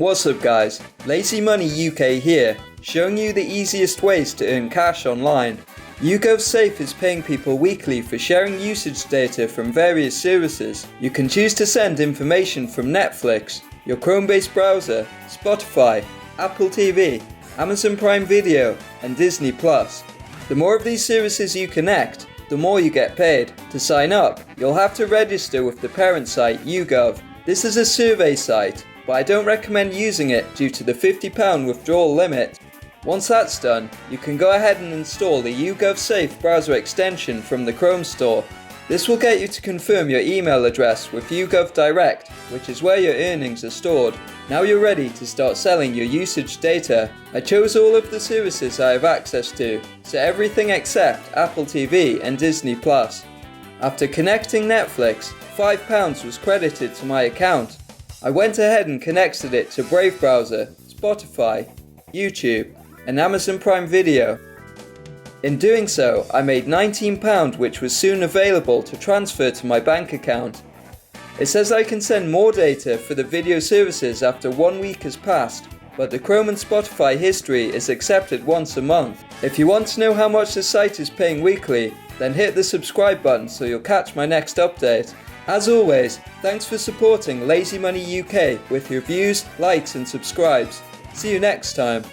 What's up guys, Lazy Money UK here, showing you the easiest ways to earn cash online. YouGov Safe is paying people weekly for sharing usage data from various services. You can choose to send information from Netflix, your Chrome-based browser, Spotify, Apple TV, Amazon Prime Video, and Disney+. The more of these services you connect, the more you get paid. To sign up, you'll have to register with the parent site YouGov. This is a survey site, but I don't recommend using it due to the £50 withdrawal limit. Once that's done, you can go ahead and install the YouGov Safe browser extension from the Chrome store. This will get you to confirm your email address with YouGov Direct, which is where your earnings are stored. Now you're ready to start selling your usage data. I chose all of the services I have access to, so everything except Apple TV and Disney+. After connecting Netflix, £5 was credited to my account. I went ahead and connected it to Brave browser, Spotify, YouTube, and Amazon Prime Video. In doing so, I made £19, which was soon available to transfer to my bank account. It says I can send more data for the video services after 1 week has passed, but the Chrome and Spotify history is accepted once a month. If you want to know how much the site is paying weekly, then hit the subscribe button so you'll catch my next update. As always, thanks for supporting Lazy Money UK with your views, likes and subscribes. See you next time.